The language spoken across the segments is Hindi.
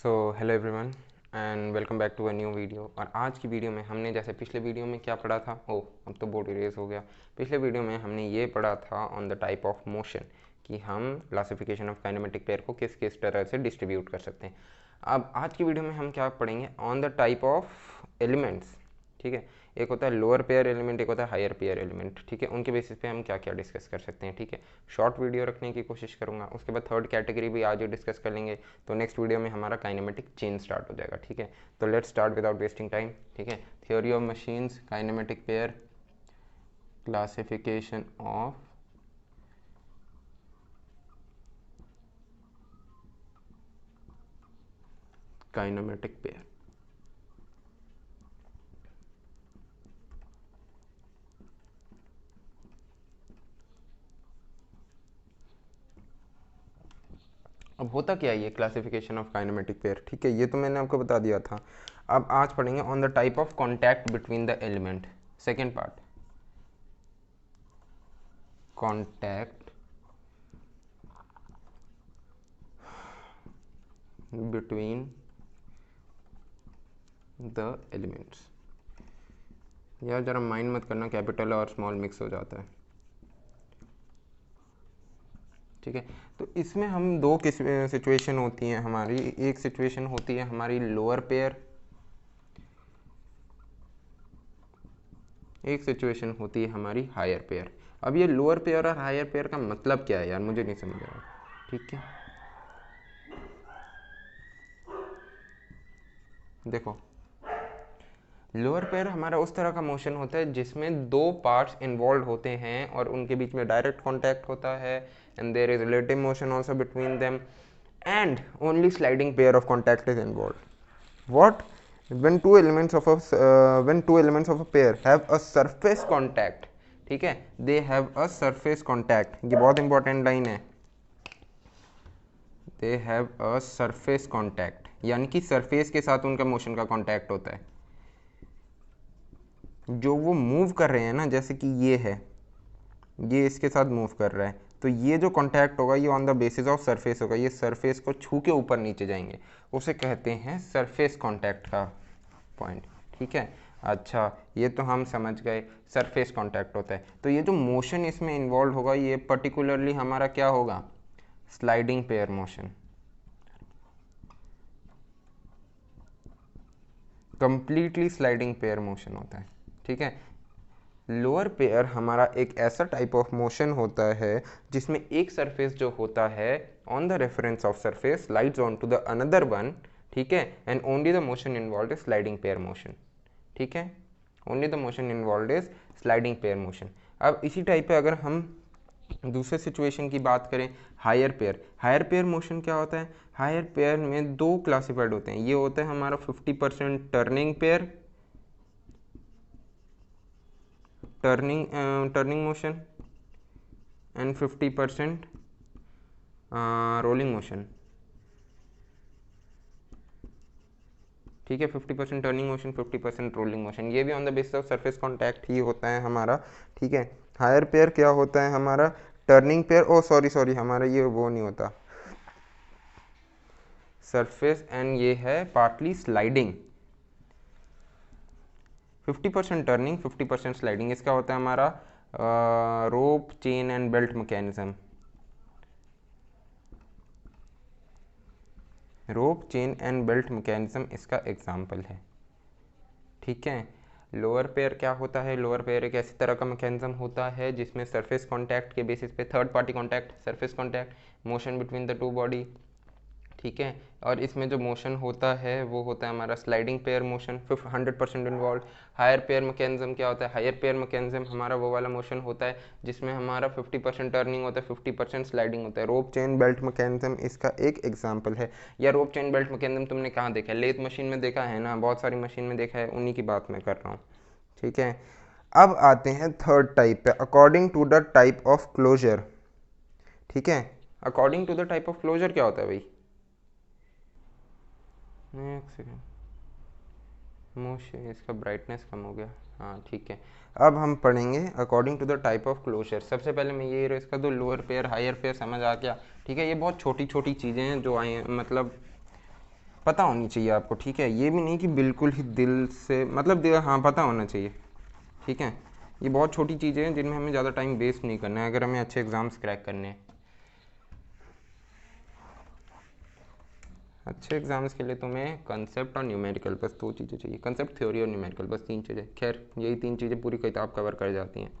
Hello everyone and welcome back to a new video. और आज की वीडियो में हमने जैसे पिछले वीडियो में क्या पढ़ा था, अब तो बोर्ड इरेज हो गया। पिछले वीडियो में हमने ये पढ़ा था on the type of motion कि हम क्लासिफिकेशन ऑफ काइनेमेटिक पेयर को किस किस तरह से डिस्ट्रीब्यूट कर सकते हैं। अब आज की वीडियो में हम क्या पढ़ेंगे, on the type of elements. ठीक है, एक होता है लोअर पेयर एलिमेंट, एक होता है हायर पेयर एलिमेंट। ठीक है, उनके बेसिस पे हम क्या क्या डिस्कस कर सकते हैं। ठीक है, शॉर्ट वीडियो रखने की कोशिश करूंगा। उसके बाद थर्ड कैटेगरी भी आज ही डिस्कस कर लेंगे, तो नेक्स्ट वीडियो में हमारा काइनेमेटिक चेन स्टार्ट हो जाएगा। ठीक है, तो let's start without wasting time. ठीक है, theory of machines, kinematic pair, classification of kinematic pair. अब होता क्या है ये क्लासिफिकेशन ऑफ काइनेमेटिक पेयर। ठीक है, ये तो मैंने आपको बता दिया था। अब आज पढ़ेंगे on the type of contact between the element, second part, contact between the elements. यार जरा माइंड मत करना, कैपिटल और स्मॉल मिक्स हो जाता है। ठीक है, तो इसमें हम दो सिचुएशन होती हैं हमारी। एक सिचुएशन होती है हमारी लोअर पेयर, एक सिचुएशन होती है हमारी हायर पेयर। अब ये लोअर पेयर और हायर पेयर का मतलब क्या है यार, मुझे नहीं समझ आ रहा। ठीक है, देखो लोअर पेयर हमारा उस तरह का मोशन होता है जिसमें दो पार्ट्स इन्वॉल्व होते हैं और उनके बीच में डायरेक्ट कॉन्टैक्ट होता है, and there is relative motion also between them, and only sliding pair of contact is involve. What when two elements of a pair have a surface contact, ठीक है, they have a surface contact, ये बहुत इंपॉर्टेंट लाइन है, they have a surface contact, यानी कि सरफेस के साथ उनका मोशन का कॉन्टैक्ट होता है। जो वो मूव कर रहे हैं ना, जैसे कि ये है, ये इसके साथ मूव कर रहा है, तो ये जो कॉन्टैक्ट होगा ये on the basis of surface होगा, ये सरफेस को छू के ऊपर नीचे जाएंगे, उसे कहते हैं सरफेस कॉन्टैक्ट का पॉइंट। ठीक है, अच्छा ये तो हम समझ गए, सरफेस कॉन्टैक्ट होता है। तो ये जो मोशन इसमें इन्वॉल्व होगा ये पर्टिकुलरली हमारा क्या होगा, sliding pair motion, completely sliding pair motion होता है। ठीक है, लोअर पेयर हमारा एक ऐसा टाइप ऑफ मोशन होता है जिसमें एक सरफेस जो होता है on the reference of surface slides on to the another one. ठीक है, and only the motion involve is sliding pair motion. ठीक है, only the motion involve is sliding pair motion. अब इसी टाइप पे अगर हम दूसरे सिचुएशन की बात करें, higher pair, higher pair motion क्या होता है, हायर पेयर में दो क्लासिफाइड होते हैं। ये होता है हमारा 50% turning pair, turning motion, and 50% rolling motion. ठीक है, 50% टर्निंग मोशन, 50% रोलिंग मोशन, ये भी on the basis of surface contact ही होता है हमारा। ठीक है, हायर पेयर क्या होता है हमारा, टर्निंग पेयर, ओ सॉरी हमारा ये वो नहीं होता सरफेस, एंड ये है पार्टली स्लाइडिंग, 50% टर्निंग 50% स्लाइडिंग। इसका होता है हमारा rope chain and belt mechanism, rope chain and belt mechanism इसका एग्जाम्पल है। ठीक है, लोअर पेयर क्या होता है, लोअर पेयर एक ऐसी तरह का मैकेनिज्म होता है जिसमें सरफेस कॉन्टैक्ट के बेसिस पे, third party contact, surface contact, motion between the two body. ठीक है, और इसमें जो मोशन होता है वो होता है हमारा sliding pair motion, 100% involve. Higher pair mechanism क्या होता है, हायर पेयर मैकेनिज्म हमारा वो वाला मोशन होता है जिसमें हमारा 50% टर्निंग होता है, 50% स्लाइडिंग होता है। रोप चेन बेल्ट मैकेनिज्म इसका एक एग्जाम्पल है। या रोप चेन बेल्ट मैकेनिज्म तुमने कहाँ देखा है, लेथ मशीन में देखा है ना, बहुत सारी मशीन में देखा है, उन्हीं की बात मैं कर रहा हूँ। ठीक है, अब आते हैं थर्ड टाइप पे, according to the type of closure. ठीक है, according to the type of closure क्या होता है भाई, एक सेकेंड, मोशन, इसका ब्राइटनेस कम हो गया, हाँ ठीक है। अब हम पढ़ेंगे according to the type of closure. सबसे पहले मैं ये इसका तो लोअर पेयर हायर पेयर समझ आ गया। ठीक है, ये बहुत छोटी छोटी चीज़ें हैं जो आए, मतलब पता होनी चाहिए आपको, ठीक है। ये भी नहीं कि बिल्कुल ही दिल से, मतलब हाँ पता होना चाहिए, ठीक है। ये बहुत छोटी चीज़ें हैं जिनमें हमें ज़्यादा टाइम वेस्ट नहीं करना है अगर हमें अच्छे एग्जाम्स क्रैक करने हैं। अच्छे एग्जाम्स के लिए तुम्हें कंसेप्ट और न्यूमेरिकल, बस दो चीज़ें चाहिए, कंसेप्ट, थ्योरी और न्यूमेरिकल, बस तीन चीज़ें। खैर यही तीन चीज़ें पूरी किताब कवर कर जाती हैं।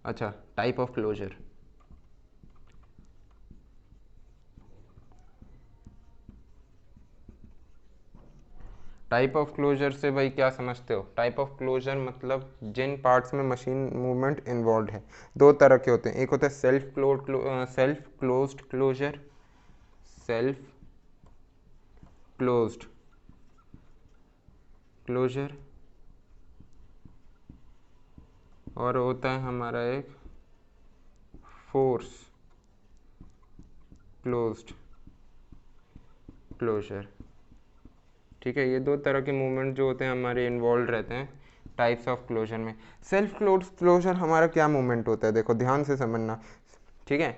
अच्छा, type of closure. Type of closure से भाई क्या समझते हो? टाइप ऑफ क्लोजर मतलब जिन पार्ट्स में मशीन मूवमेंट इन्वॉल्व है, दो तरह के होते हैं। एक होता है self closed closure, self closed closure, और होता है हमारा एक फोर्स क्लोज्ड क्लोजर, ठीक है। ये दो तरह के मूवमेंट जो होते हैं हमारे इन्वॉल्व रहते हैं टाइप्स ऑफ क्लोजर में। सेल्फ क्लोज्ड क्लोजर हमारा क्या मूवमेंट होता है, देखो ध्यान से समझना, ठीक है।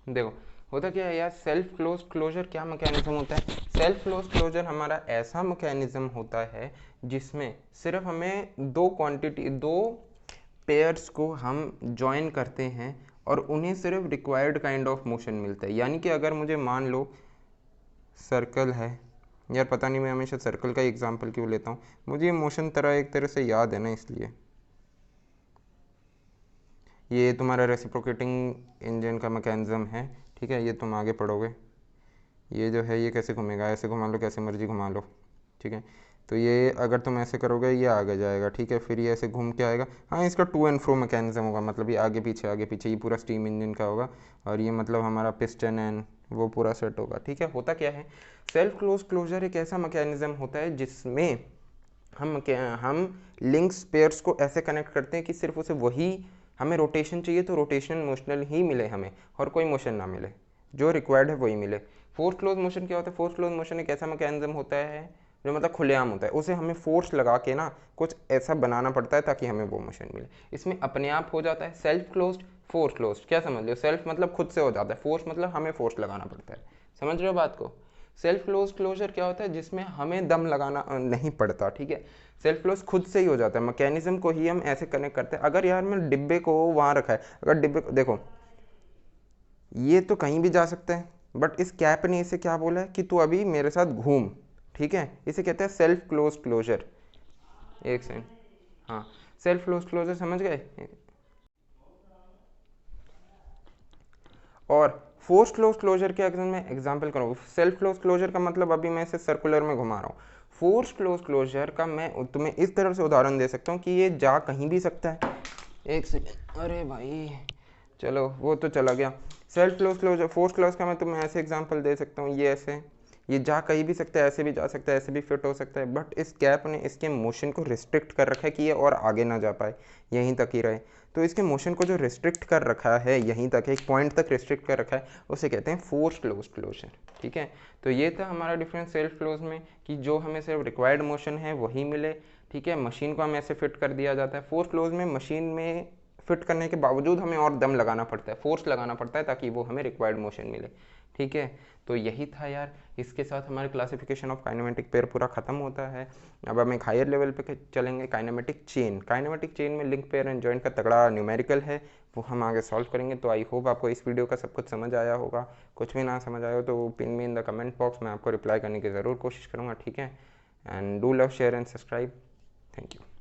देखो होता क्या है यार, सेल्फ क्लोज क्लोजर क्या मैकेनिज्म होता है? सेल्फ क्लोज क्लोजर हमारा ऐसा मैकेनिज्म होता है जिसमें सिर्फ हमें दो पेयर्स को हम ज्वाइन करते हैं और उन्हें सिर्फ रिक्वायर्ड काइंड ऑफ मोशन मिलता है। यानी कि अगर मुझे मान लो सर्कल है, यार पता नहीं मैं हमेशा सर्कल का एग्जांपल क्यों लेता हूँ, मुझे ये मोशन एक तरह से याद है ना, इसलिए ये तुम्हारा रेसिप्रोकेटिंग इंजन का मैकेनिज्म है, ठीक है। ये तुम आगे पढ़ोगे, ये जो है ये कैसे घूमेगा, ऐसे घुमा लो, कैसे मर्जी घुमा लो, ठीक है। तो ये अगर तुम ऐसे करोगे ये आगे जाएगा, ठीक है, फिर ये ऐसे घूम के आएगा। हाँ, इसका टू एंड फ्रो मैकेनिज्म होगा, मतलब ये आगे पीछे, ये पूरा स्टीम इंजन का होगा, और ये मतलब हमारा पिस्टन एंड वो पूरा सेट होगा, ठीक है। होता क्या है, सेल्फ क्लोज क्लोजर एक ऐसा मैकेनिज्म होता है जिसमें हम लिंक्स पेयर्स को ऐसे कनेक्ट करते हैं कि सिर्फ उसे वही, हमें रोटेशन चाहिए तो रोटेशन मोशनल ही मिले हमें, और कोई मोशन ना मिले, जो रिक्वायर्ड है वही मिले। फोर्स क्लोज मोशन क्या होता है? फोर्स क्लोज मोशन एक ऐसा मैकेनिज्म होता है जो मतलब खुलेआम होता है, उसे हमें फोर्स लगा के ना कुछ ऐसा बनाना पड़ता है ताकि हमें वो मोशन मिले। इसमें अपने आप हो जाता है सेल्फ क्लोज्ड, फोर्स क्लोज्ड, क्या समझ लो? सेल्फ मतलब खुद से हो जाता है, फोर्स मतलब हमें फोर्स लगाना पड़ता है। समझ रहे हो बात को? सेल्फ क्लोज क्लोजर क्या होता है? जिसमें हमें दम लगाना नहीं पड़ता, ठीक है। सेल्फ क्लोज खुद से ही हो जाता है, मैकेनिज्म को ही हम ऐसे कनेक्ट करते हैं। अगर यार मैं डिब्बे को वहाँ रखा है, अगर डिब्बे को देखो, ये तो कहीं भी जा सकता है, बट इस कैप ने इसे क्या बोला है कि तू अभी मेरे साथ घूम, ठीक है। इसे कहते हैं सेल्फ क्लोज क्लोजर। एक सेकंड, हाँ, सेल्फ क्लोज क्लोजर समझ गए। और फोर्स क्लोज क्लोजर के अगर मैं एग्जांपल करूँ, सेल्फ क्लोज क्लोजर का मतलब अभी मैं इसे सर्कुलर में घुमा रहा हूँ। फोर्स क्लोज क्लोजर का मैं तुम्हें इस तरह से उदाहरण दे सकता हूँ कि ये जा कहीं भी सकता है। एक सेकेंड, अरे भाई चलो वो तो चला गया। Self close closure, force close का मैं तुम्हें ऐसे एग्जांपल दे सकता हूँ, ये ऐसे, ये जा कहीं भी सकता है, ऐसे भी जा सकता है, ऐसे भी फिट हो सकता है, बट इस कैप ने इसके मोशन को रिस्ट्रिक्ट कर रखा है कि ये और आगे ना जा पाए, यहीं तक ही रहे। तो इसके मोशन को जो रिस्ट्रिक्ट कर रखा है, यहीं तक एक पॉइंट तक रिस्ट्रिक्ट कर रखा है, उसे कहते हैं फोर्स क्लोज क्लोजर, ठीक है। तो ये था हमारा डिफरेंस सेल्फ क्लोज में, कि जो हमें सिर्फ रिक्वायर्ड मोशन है वही मिले, ठीक है। मशीन को हमें ऐसे फिट कर दिया जाता है। फोर्स क्लोज में मशीन में फिट करने के बावजूद हमें और दम लगाना पड़ता है, फोर्स लगाना पड़ता है ताकि वो हमें रिक्वायर्ड मोशन मिले, ठीक है। तो यही था यार, इसके साथ हमारे क्लासिफिकेशन ऑफ काइनेमेटिक पेयर पूरा खत्म होता है। अब हम एक हायर लेवल पे चलेंगे, काइनेमेटिक चेन। काइनेमेटिक चेन में लिंक पेयर एंड जॉइंट का तगड़ा न्यूमेरिकल है, वो हम आगे सॉल्व करेंगे। तो आई होप आपको इस वीडियो का सब कुछ समझ आया होगा। कुछ भी ना समझ आया हो तो pin me in the comment box, मैं आपको रिप्लाई करने की ज़रूर कोशिश करूँगा, ठीक है। And do love, share and subscribe. Thank you.